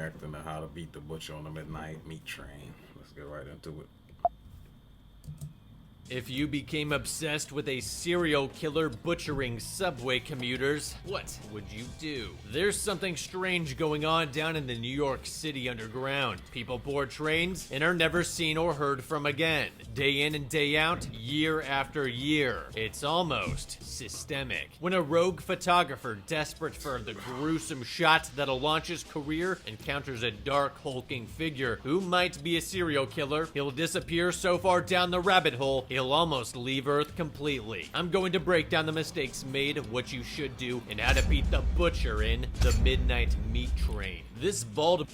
reacting to how to beat the butcher on the midnight meat train. Let's get right into it. If you became obsessed with a serial killer butchering subway commuters, what would you do? There's something strange going on down in the New York City underground. People board trains and are never seen or heard from again. Day in and day out, year after year. It's almost systemic. When a rogue photographer desperate for the gruesome shot that'll launch his career encounters a dark, hulking figure who might be a serial killer, he'll disappear so far down the rabbit hole, he'll almost leave Earth completely. I'm going to break down the mistakes made, what you should do, and how to beat the butcher in The Midnight Meat Train. This bald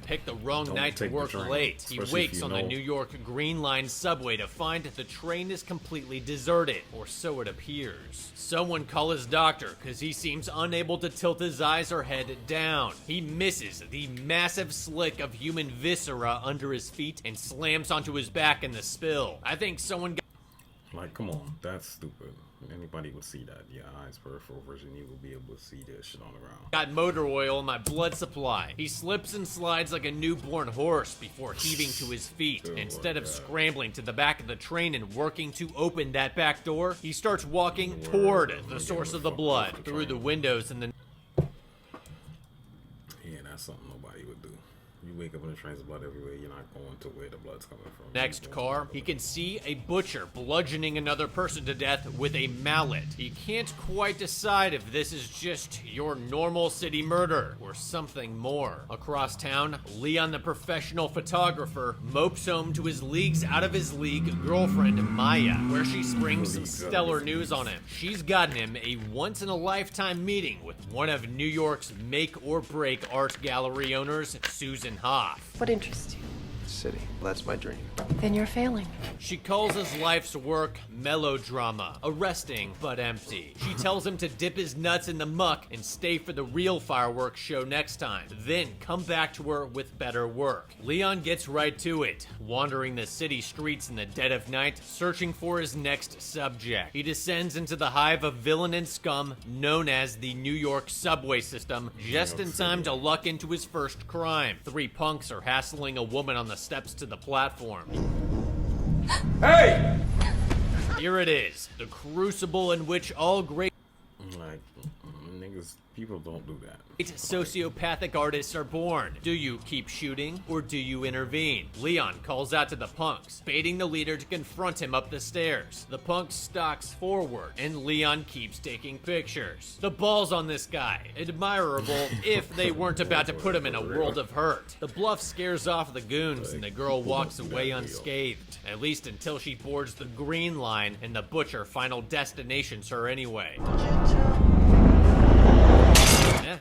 picked the wrong night to work late. He wakes on the New York Green Line subway to find the train is completely deserted, or so it appears. Someone call his doctor, cause he seems unable to tilt his eyes or head down. He misses the massive slick of human viscera under his feet and slams onto his back in the spill. I think someone got Like, come on, that's stupid. Anybody would see that. Your eyes peripheral vision, you will be able to see this shit on the ground. got motor oil in my blood supply. He slips and slides like a newborn horse before heaving to his feet. Instead of scrambling to the back of the train and working to open that back door, he starts walking toward the source of the blood through the windows and the Yeah, that's something nobody would do. You wake up and the train's blood everywhere, you're not going to where the blood's coming from. next car. He can see a butcher bludgeoning another person to death with a mallet. He can't quite decide if this is just your normal city murder or something more. Across town, Leon the professional photographer mopes home to his leagues out of his league girlfriend Maya, where she springs some stellar news on him. She's gotten him a once-in-a-lifetime meeting with one of New York's make-or-break art gallery owners, Susan Hoff. What interests you? City. That's my dream. Then you're failing. She calls his life's work melodrama, arresting but empty. She tells him to dip his nuts in the muck and stay for the real fireworks show next time, then come back to her with better work. Leon gets right to it, wandering the city streets in the dead of night, searching for his next subject. He descends into the hive of villain and scum known as the New York subway system, just in time to luck into his first crime. Three punks are hassling a woman on the steps to the platform. Hey! Here it is, the crucible in which all great Like, niggas, people don't do that. sociopathic artists are born. Do you keep shooting or do you intervene? Leon calls out to the punks, baiting the leader to confront him up the stairs. The punk stalks forward and Leon keeps taking pictures. The balls on this guy, admirable if they weren't about to put him in a world of hurt. The bluff scares off the goons and the girl walks away unscathed, at least until she boards the Green Line and the butcher final destination's her anyway.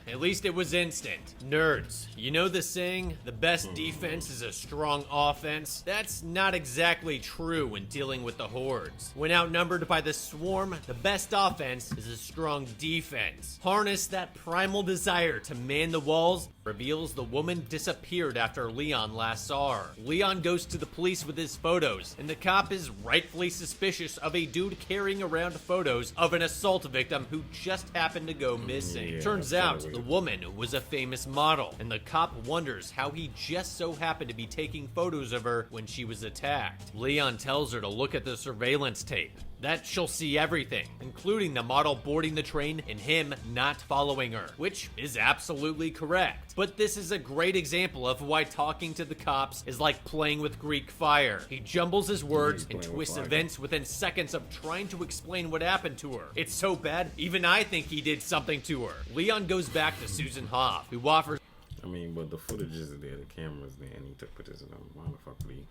At least it was instant. Nerds, you know the saying, the best defense is a strong offense? That's not exactly true when dealing with the hordes. When outnumbered by the swarm, the best offense is a strong defense. Harness that primal desire to man the walls, reveals the woman disappeared after Leon last saw her. Leon goes to the police with his photos, and the cop is rightfully suspicious of a dude carrying around photos of an assault victim who just happened to go missing. Yeah, Turns out the woman was a famous model, and the cop wonders how he just so happened to be taking photos of her when she was attacked. Leon tells her to look at the surveillance tape. That she'll see everything, including the model boarding the train and him not following her, which is absolutely correct. But this is a great example of why talking to the cops is like playing with Greek fire. He jumbles his words and twists events within seconds of trying to explain what happened to her. It's so bad, even I think he did something to her. Leon goes back to Susan Hoff, who offers I mean, but the footage is there, the camera's there, and he took pictures of them. Why the fuck would he?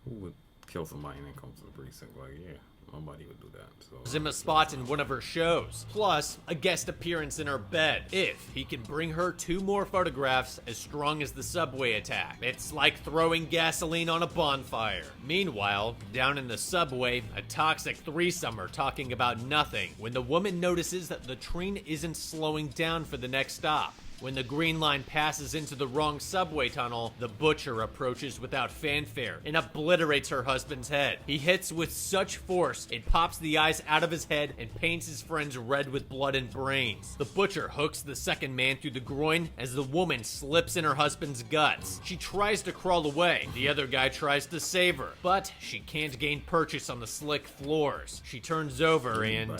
Who would kill somebody and then come to the precinct? Like, yeah, nobody would do that. So him a spot in one of her shows, plus a guest appearance in her bed, if he can bring her 2 more photographs as strong as the subway attack. It's like throwing gasoline on a bonfire. Meanwhile, down in the subway, a toxic threesome are talking about nothing when the woman notices that the train isn't slowing down for the next stop. When the green line passes into the wrong subway tunnel, the butcher approaches without fanfare and obliterates her husband's head. He hits with such force, it pops the eyes out of his head and paints his friends red with blood and brains. The butcher hooks the second man through the groin as the woman slips in her husband's guts. She tries to crawl away. The other guy tries to save her, but she can't gain purchase on the slick floors. She turns over and...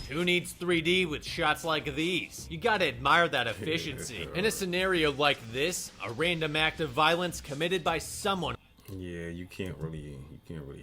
Who needs 3D with shots like these? You gotta admire that efficiency. In a scenario like this, a random act of violence committed by someone. Yeah, you can't really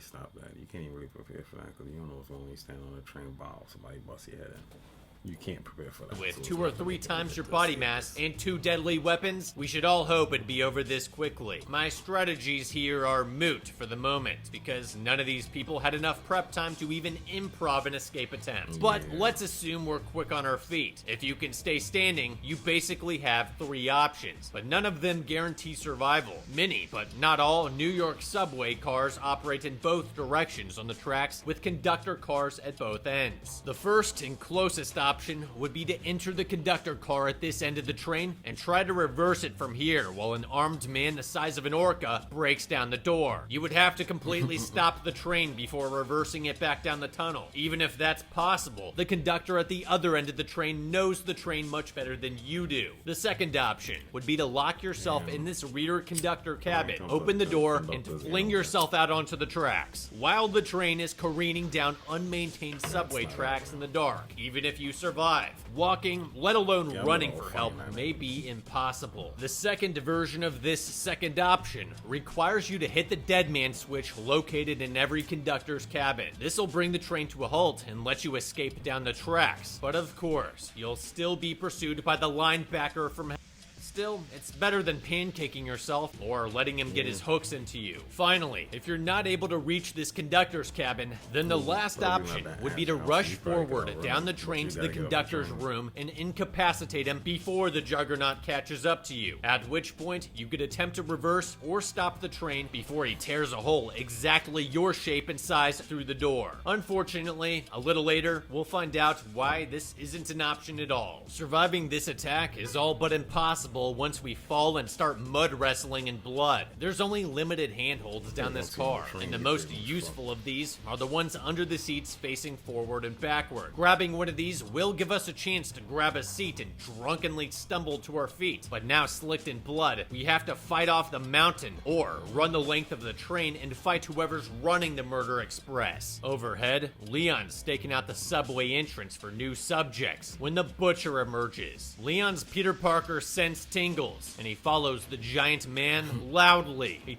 stop that. You can't even really prepare for that because you don't know if when you stand on a train, bow, somebody busts your head in. You can't prepare for that. With 2 or 3 times your body mass and 2 deadly weapons, we should all hope it'd be over this quickly. My strategies here are moot for the moment, because none of these people had enough prep time to even improv an escape attempt. But let's assume we're quick on our feet. If you can stay standing, you basically have 3 options, but none of them guarantee survival. Many, but not all, New York subway cars operate in both directions on the tracks, with conductor cars at both ends. The first and closest option would be to enter the conductor car at this end of the train and try to reverse it from here while an armed man the size of an orca breaks down the door. You would have to completely stop the train before reversing it back down the tunnel. Even if that's possible, the conductor at the other end of the train knows the train much better than you do. The second option would be to lock yourself in this rear conductor cabin, open the door, and fling yourself out onto the tracks while the train is careening down unmaintained subway tracks in the dark. Even if you survive, walking, let alone running for help, may be impossible. The second version of this second option requires you to hit the dead man switch located in every conductor's cabin. This will bring the train to a halt and let you escape down the tracks. But of course, you'll still be pursued by the linebacker from Still, it's better than pancaking yourself or letting him get his hooks into you. Finally, if you're not able to reach this conductor's cabin, then the last option would be to rush forward down the train to the conductor's room and incapacitate him before the juggernaut catches up to you, at which point you could attempt to reverse or stop the train before he tears a hole exactly your shape and size through the door. Unfortunately, a little later, we'll find out why this isn't an option at all. Surviving this attack is all but impossible once we fall and start mud wrestling in blood. There's only limited handholds down this car, and the most useful of these are the ones under the seats facing forward and backward. Grabbing one of these will give us a chance to grab a seat and drunkenly stumble to our feet, but now slicked in blood, we have to fight off the mountain or run the length of the train and fight whoever's running the murder express. Overhead, Leon's staking out the subway entrance for new subjects when the butcher emerges. Leon's Peter Parker sense tingles, and he follows the giant man loudly. He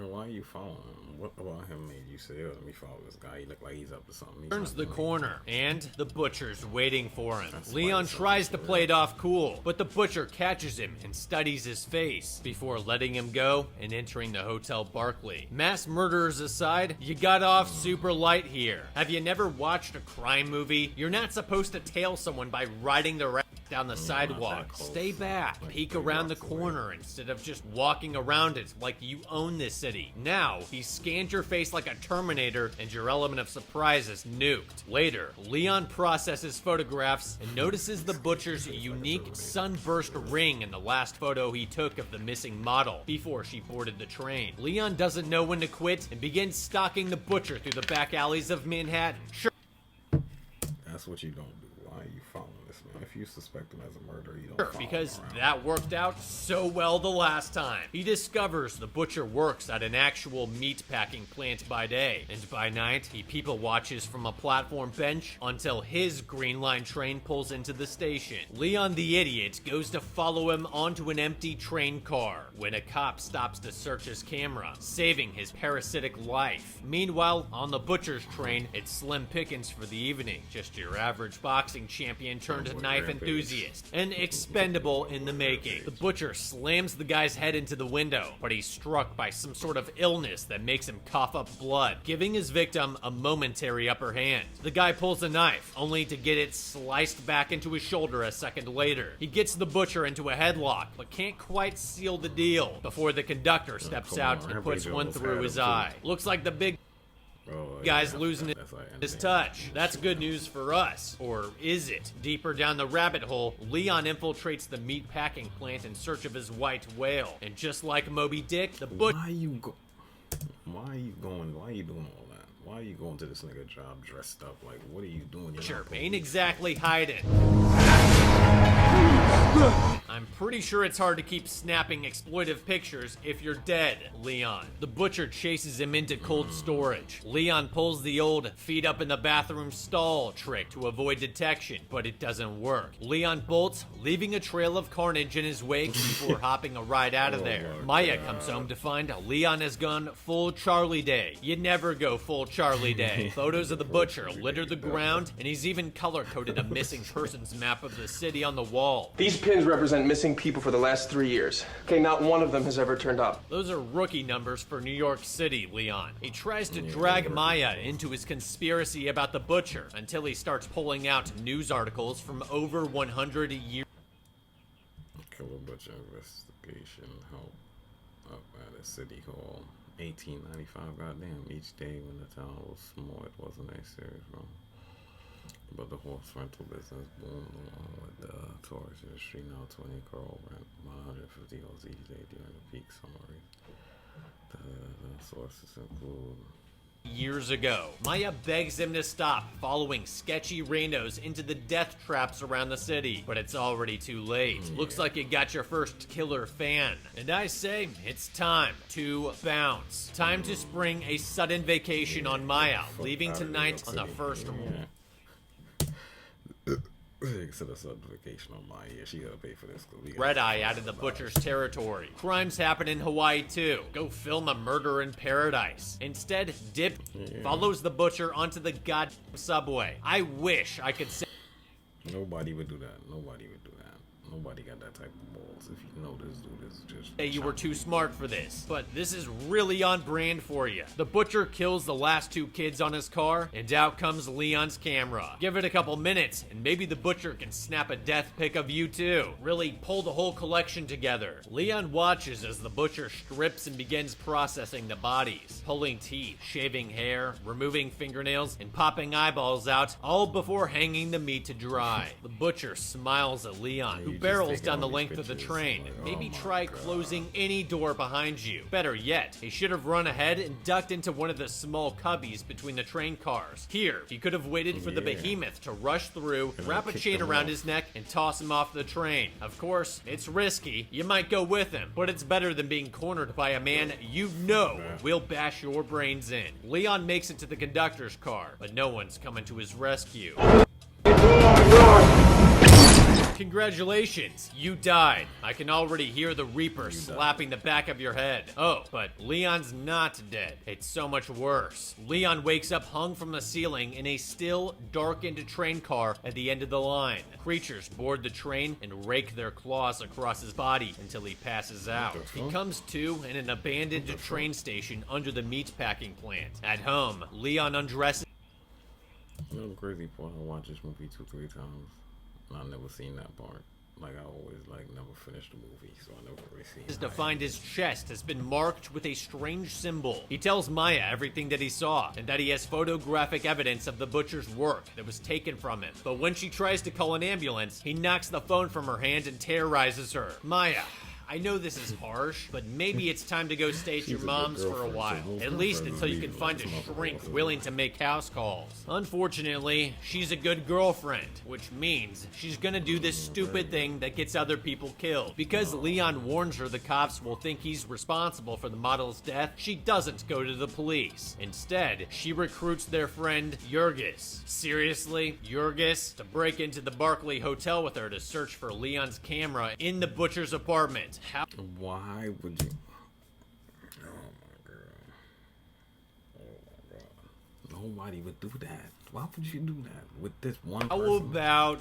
why are you following him? What about him made you say, oh, let me follow this guy? He look like he's up to something. Turns the corner, and the butcher's waiting for him. Leon tries to play it off cool, but the butcher catches him and studies his face before letting him go and entering the Hotel Barclay. Mass murderers aside, you got off super light here. Have you never watched a crime movie? You're not supposed to tail someone by riding the down the sidewalk. Stay back, peek around the corner instead of just walking around it like you own this city. Now, he scans your face like a Terminator and your element of surprise is nuked. Later, Leon processes photographs and notices the butcher's unique sunburst ring in the last photo he took of the missing model before she boarded the train. Leon doesn't know when to quit and begins stalking the butcher through the back alleys of Manhattan. Sure. That's what you don't do. Why are you following this man? If you suspect him as a murderer, you don't follow because him around. that worked out so well the last time. He discovers the butcher works at an actual meat packing plant by day, and by night he people watches from a platform bench until his Green Line train pulls into the station. Leon the idiot goes to follow him onto an empty train car when a cop stops to search his camera, saving his parasitic life. Meanwhile, on the butcher's train, it's slim pickings for the evening. Just your average boxing champion turned knife enthusiast, and expendable in the making. The butcher slams the guy's head into the window, but he's struck by some sort of illness that makes him cough up blood, giving his victim a momentary upper hand. The guy pulls a knife, only to get it sliced back into his shoulder a second later. He gets the butcher into a headlock, but can't quite seal the deal before the conductor steps out and puts one through his eye. Looks like the big Oh, Guy's losing that's like his anything. touch. That's good news for us. Or is it? Deeper down the rabbit hole, Leon infiltrates the meat packing plant in search of his white whale. And just like Moby Dick, the butcher... Why are you going? Why are you doing all that? Why are you going to this nigga job dressed up? Like, what are you doing? You're Sure, not ain't police. exactly hiding. I'm pretty sure it's hard to keep snapping exploitive pictures if you're dead, Leon. The butcher chases him into cold storage. Leon pulls the old feet up in the bathroom stall trick to avoid detection, but it doesn't work. Leon bolts, leaving a trail of carnage in his wake before hopping a ride out of there. Maya comes home to find Leon has gone full Charlie Day. You never go full Charlie Day. Photos of the butcher litter the ground, and he's even color-coded a missing persons map of the city on the wall. These pins represent missing people for the last 3 years. Okay, not one of them has ever turned up. Those are rookie numbers for New York City, Leon. He tries to drag Maya into his conspiracy about the butcher until he starts pulling out news articles from over 100 years. Killer butcher investigation help up at a city hall. 1895. Goddamn! Each day when the town was small, it wasn't a serious wrong. But the horse rental business boomed along with the tourist industry. Now 20 car rent, 150 hours each day during the peak summer. The sources include. Years ago, Maya begs him to stop following sketchy randos into the death traps around the city, but it's already too late. Looks like you got your first killer fan. And I say, it's time to bounce. Time to spring a sudden vacation on Maya, leaving tonight on the first... Set us up vacation on my year. She gotta pay for this. Red Eye out of the butcher's territory. Crimes happen in Hawaii too. Go film a murder in paradise. Instead, Dip follows the butcher onto the goddamn subway. I wish I could say Nobody would do that. Nobody would do that. Nobody got that type of balls. If you know this dude is just. you were too smart for this, but this is really on brand for you. The butcher kills the last two kids on his car, and out comes Leon's camera. Give it a couple minutes, and maybe the butcher can snap a death pic of you too. Really pull the whole collection together. Leon watches as the butcher strips and begins processing the bodies, pulling teeth, shaving hair, removing fingernails, and popping eyeballs out, all before hanging the meat to dry. The butcher smiles at Leon, who barrels down the length of the train. Maybe try closing any door behind you. Better yet, he should have run ahead and ducked into one of the small cubbies between the train cars. Here, he could have waited for the behemoth to rush through, wrap a chain around his neck, and toss him off the train. Of course, it's risky. You might go with him, but it's better than being cornered by a man you know will bash your brains in. Leon makes it to the conductor's car, but no one's coming to his rescue. Congratulations, you died. I can already hear the Reaper slapping the back of your head. Oh, but Leon's not dead. It's so much worse. Leon wakes up hung from the ceiling in a still, darkened train car at the end of the line. Creatures board the train and rake their claws across his body until he passes out. He comes to in an abandoned train station under the meatpacking plant. At home, Leon undresses. You know the crazy part? I watched this movie 2-3 times. I've never seen that part. Like, I always, never finished the movie, so I never really seen it. To find his chest has been marked with a strange symbol. He tells Maya everything that he saw, and that he has photographic evidence of the butcher's work that was taken from him. But when she tries to call an ambulance, he knocks the phone from her hand and terrorizes her. Maya, I know this is harsh, but maybe it's time to go stay at your mom's for a while. At least until you can find a shrink willing to make house calls. Unfortunately, she's a good girlfriend, which means she's gonna do this stupid thing that gets other people killed. Because Leon warns her the cops will think he's responsible for the model's death, she doesn't go to the police. Instead, she recruits their friend, Jurgis. Seriously? Jurgis? To break into the Barclay Hotel with her to search for Leon's camera in the butcher's apartment. How? Why would you? Oh my god. Oh my god. Nobody would do that. Why would you do that with this one person? How about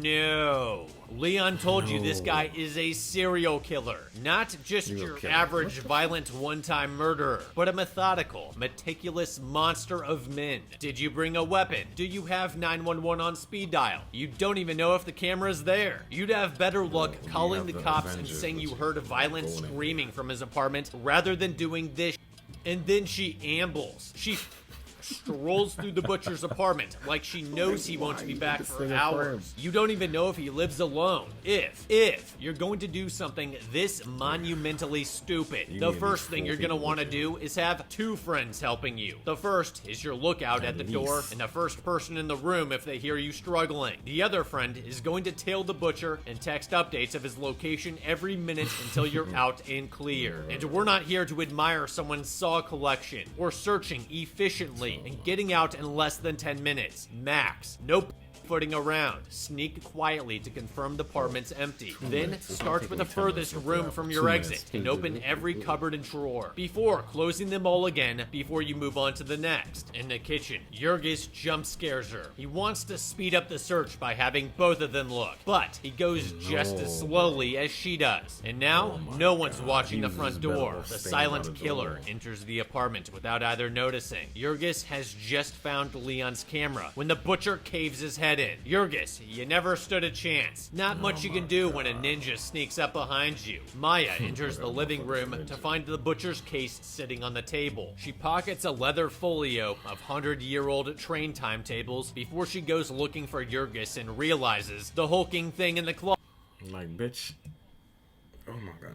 no? Leon told you this guy is a serial killer. Not just your average violent one-time murderer, but a methodical, meticulous monster of men. Did you bring a weapon? Do you have 911 on speed dial? You don't even know if the camera's there. You'd have better luck calling the cops and saying you heard violent screaming from his apartment rather than doing this. And then she ambles. She strolls through the butcher's apartment like she knows he won't be back for hours. You don't even know if he lives alone. If you're going to do something this monumentally stupid, the first thing you're going to want to do is have two friends helping you. The first is your lookout at the door and the first person in the room if they hear you struggling. The other friend is going to tail the butcher and text updates of his location every minute until you're out and clear. And we're not here to admire someone's saw collection. We're searching efficiently and getting out in less than 10 minutes. Max. Nope. Footing around. Sneak quietly to confirm the apartment's empty. Then start with the furthest room from your exit and open every cupboard and drawer before closing them all again before you move on to the next. In the kitchen, Jurgis jump scares her. He wants to speed up the search by having both of them look, but he goes just as slowly as she does. And now, no one's watching the front door. The silent killer enters the apartment without either noticing. Jurgis has just found Leon's camera when the butcher caves his head in. Jurgis, you never stood a chance. Not much you can do when a ninja sneaks up behind you. Maya enters the living room to find the butcher's case sitting on the table. She pockets a leather folio of 100-year-old train timetables before she goes looking for Jurgis and realizes the hulking thing in the closet. Like, bitch. Oh my god.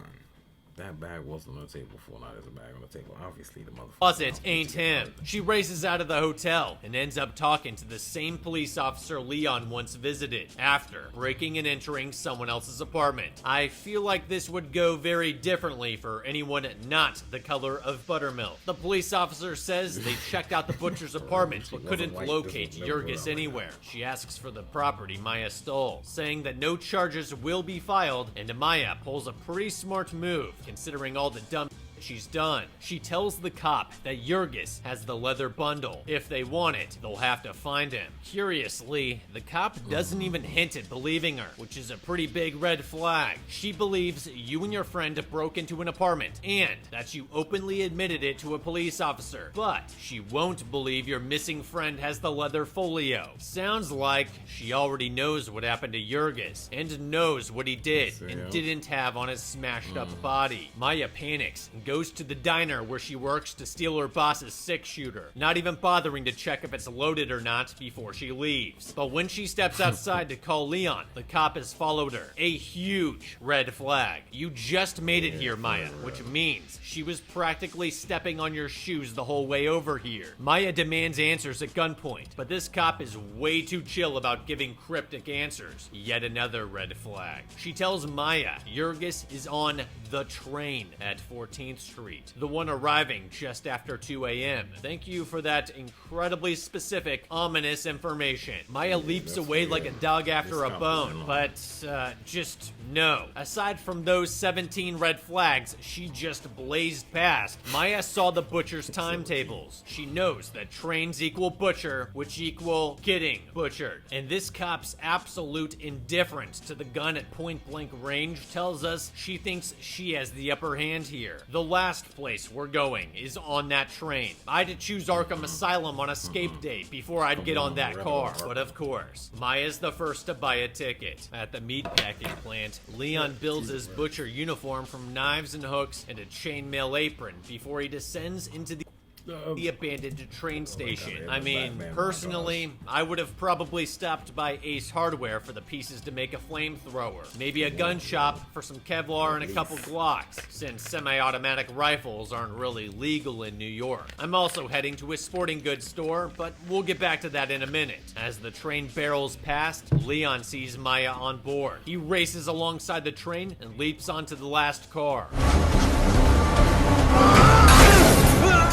That bag wasn't on the table before. Now there's a bag on the table. Obviously, the motherfucker. Closet ain't him. She races out of the hotel and ends up talking to the same police officer Leon once visited after breaking and entering someone else's apartment. I feel like this would go very differently for anyone not the color of buttermilk. The police officer says they checked out the butcher's apartment but couldn't locate Jurgis anywhere. She asks for the property Maya stole, saying that no charges will be filed, and Maya pulls a pretty smart move considering all the dumb she's done. She tells the cop that Jurgis has the leather bundle. If they want it, they'll have to find him. Curiously, the cop doesn't even hint at believing her, which is a pretty big red flag. She believes you and your friend broke into an apartment and that you openly admitted it to a police officer, but she won't believe your missing friend has the leather folio. Sounds like she already knows what happened to Jurgis and knows what he did and didn't have on his smashed up body. Maya panics and goes to the diner where she works to steal her boss's six-shooter, not even bothering to check if it's loaded or not before she leaves. But when she steps outside to call Leon, the cop has followed her. A huge red flag. You just made it here, Maya, which means she was practically stepping on your shoes the whole way over here. Maya demands answers at gunpoint, but this cop is way too chill about giving cryptic answers. Yet another red flag. She tells Maya Jurgis is on the train at 14th Street, the one arriving just after 2 a.m. Thank you for that incredibly specific, ominous information. Maya leaps away like a dog after a bone, but just no. Aside from those 17 red flags she just blazed past, Maya saw the butcher's timetables. She knows that trains equal butcher, which equal getting butchered. And this cop's absolute indifference to the gun at point-blank range tells us she thinks she has the upper hand here. The last place we're going is on that train. I'd choose Arkham Asylum on escape day before I'd get on that car. But of course, Maya's the first to buy a ticket. At the meatpacking plant, Leon builds his butcher uniform from knives and hooks and a chainmail apron before he descends into the abandoned train station. I mean, personally, I would have probably stopped by Ace Hardware for the pieces to make a flamethrower. Maybe a gun shop for some Kevlar and a couple Glocks, since semi-automatic rifles aren't really legal in New York. I'm also heading to a sporting goods store, but we'll get back to that in a minute. As the train barrels past, Leon sees Maya on board. He races alongside the train and leaps onto the last car.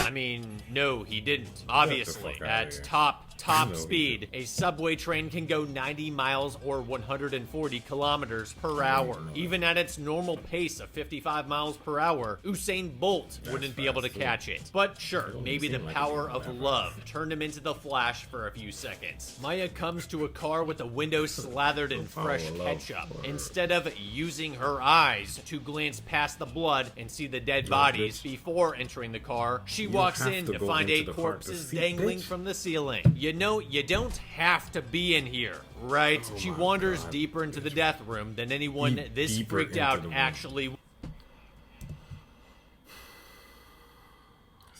I mean, no, he didn't. Obviously, at top speed, a subway train can go 90 miles or 140 kilometers per hour. Even at its normal pace of 55 miles per hour, Usain Bolt wouldn't be able to catch it. But sure, maybe the power of love turned him into the Flash for a few seconds. Maya comes to a car with the window slathered in fresh ketchup. Instead of using her eyes to glance past the blood and see the dead bodies before entering the car, she walks in to find 8 corpses dangling from the ceiling. You know, you don't have to be in here, right? She wanders deeper into the death room than anyone this freaked out actually. This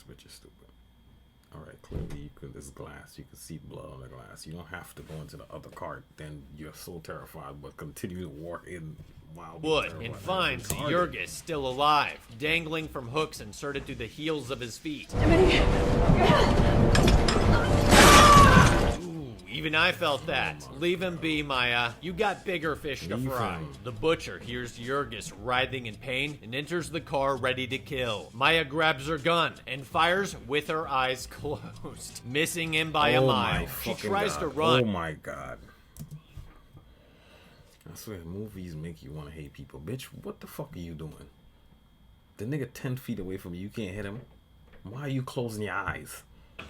bitch is stupid. Alright. clearly you could. This glass, you can see blood on the glass. You don't have to go into the other cart. Then you're so terrified, but continue to walk in while Wood and finds Jurgis still alive, dangling from hooks inserted through the heels of his feet. Even I felt that. Leave him be, Maya. You got bigger fish to fry. The butcher hears Jurgis writhing in pain and enters the car ready to kill. Maya grabs her gun and fires with her eyes closed, missing him by a mile. She tries to run. Oh my god. I swear, movies make you want to hate people. Bitch, what the fuck are you doing? The nigga 10 feet away from you can't hit him. Why are you closing your eyes?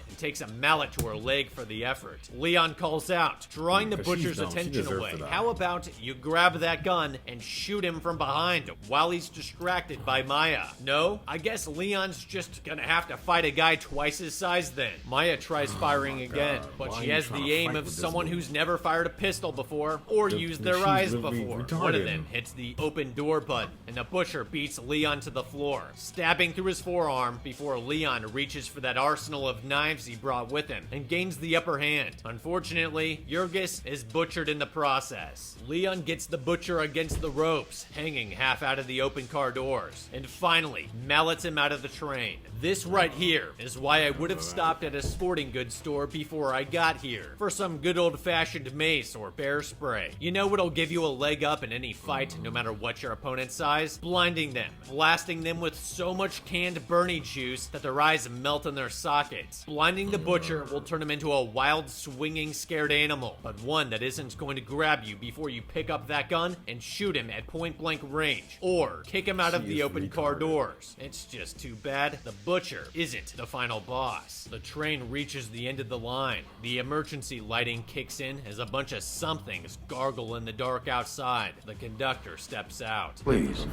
And takes a mallet to her leg for the effort. Leon calls out, drawing the butcher's attention away. How about you grab that gun and shoot him from behind while he's distracted by Maya? No? I guess Leon's just gonna have to fight a guy twice his size then. Maya tries firing again, but she has the aim of someone who's never fired a pistol before or used their eyes before. One of them hits the open door button, and the butcher beats Leon to the floor, stabbing through his forearm before Leon reaches for that arsenal of knives he brought with him and gains the upper hand. Unfortunately, Jurgis is butchered in the process. Leon gets the butcher against the ropes, hanging half out of the open car doors, and finally mallets him out of the train. This right here is why I would have stopped at a sporting goods store before I got here for some good old-fashioned mace or bear spray. You know what'll give you a leg up in any fight, no matter what your opponent's size? Blinding them, blasting them with so much canned Bernie juice that their eyes melt in their sockets. Blinding the butcher will turn him into a wild, swinging, scared animal, but one that isn't going to grab you before you pick up that gun and shoot him at point-blank range, or kick him out of the open car doors. It's just too bad the butcher isn't the final boss. The train reaches the end of the line. The emergency lighting kicks in as a bunch of somethings gargle in the dark outside. The conductor steps out. Please,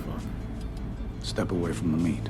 step away from the meat.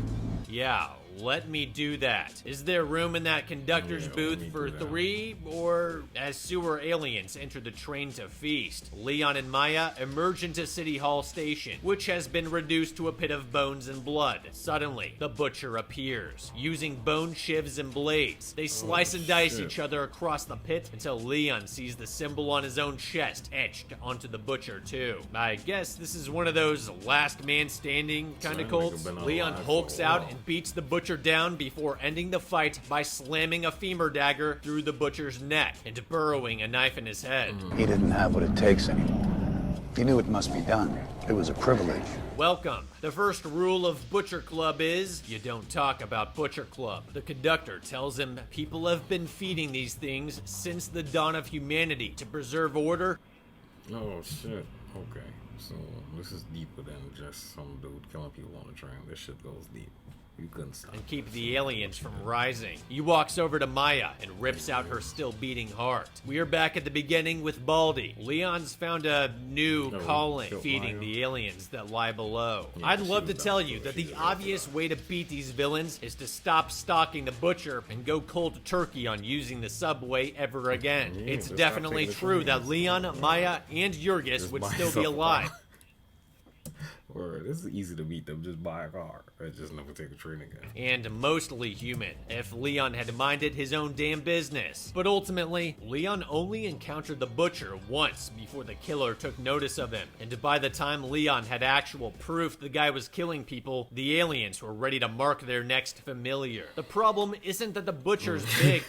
Yeah, let me do that. Is there room in that conductor's booth for 3? Or, as sewer aliens enter the train to feast, Leon and Maya emerge into City Hall Station, which has been reduced to a pit of bones and blood. Suddenly, the butcher appears. Using bone shivs and blades, they slice and dice each other across the pit until Leon sees the symbol on his own chest etched onto the butcher too. I guess this is one of those last man standing kind of cults. Leon hulks out and beats the butcher down before ending the fight by slamming a femur dagger through the butcher's neck and burrowing a knife in his head. He didn't have what it takes anymore. He knew it must be done. It was a privilege. Welcome. The first rule of Butcher Club is, you don't talk about Butcher Club. The conductor tells him people have been feeding these things since the dawn of humanity to preserve order. Oh shit. Okay. So this is deeper than just some dude killing people on the train. This shit goes deep. You couldn't stop. And keep the aliens from rising. He walks over to Maya and rips out her still beating heart. We are back at the beginning with Baldy. Leon's found a new calling, feeding the aliens that lie below. I'd love to tell you that the obvious way to beat these villains is to stop stalking the butcher and go cold turkey on using the subway ever again. It's definitely true that Leon, Maya, and Jurgis would still be alive. Word, this is easy to beat them. Just buy a car. Or just never take a train again. And mostly human, if Leon had minded his own damn business. But ultimately, Leon only encountered the butcher once before the killer took notice of him. And by the time Leon had actual proof the guy was killing people, the aliens were ready to mark their next familiar. The problem isn't that the butcher's big.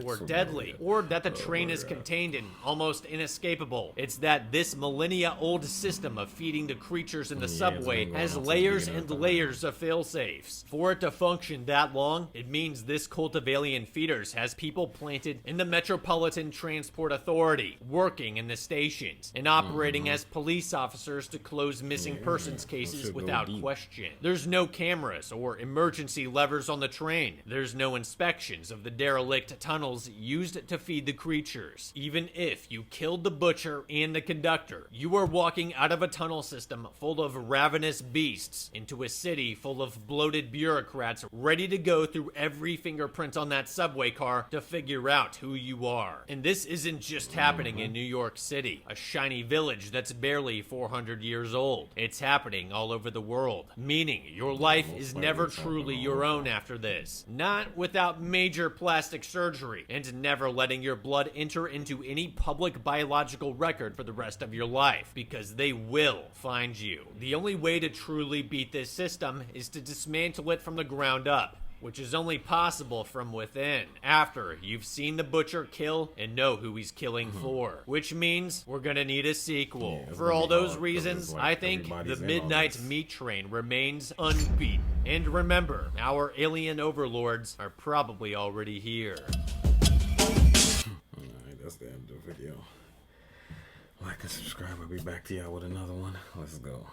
Or deadly, or that the train is contained and almost inescapable. It's that this millennia-old system of feeding the creatures in the subway has layers and layers of failsafes. For it to function that long, it means this cult of alien feeders has people planted in the Metropolitan Transport Authority, working in the stations, and operating as police officers to close missing persons cases without question. There's no cameras or emergency levers on the train. There's no inspections of the derelict tunnels used to feed the creatures. Even if you killed the butcher and the conductor, you are walking out of a tunnel system full of ravenous beasts into a city full of bloated bureaucrats ready to go through every fingerprint on that subway car to figure out who you are. And this isn't just happening in New York City, a shiny village that's barely 400 years old. It's happening all over the world, meaning your life is never truly your own after this. Not without major plastic surgery and never letting your blood enter into any public biological record for the rest of your life, because they will find you. The only way to truly beat this system is to dismantle it from the ground up, which is only possible from within, after you've seen the butcher kill and know who he's killing for. Which means we're gonna need a sequel. Yeah, for all those hard, reasons, like I think everybody's the in on Midnight this. Meat Train remains unbeaten. And remember, our alien overlords are probably already here. Alright, that's the end of the video. Like and subscribe. I'll be back to y'all with another one. Let's go.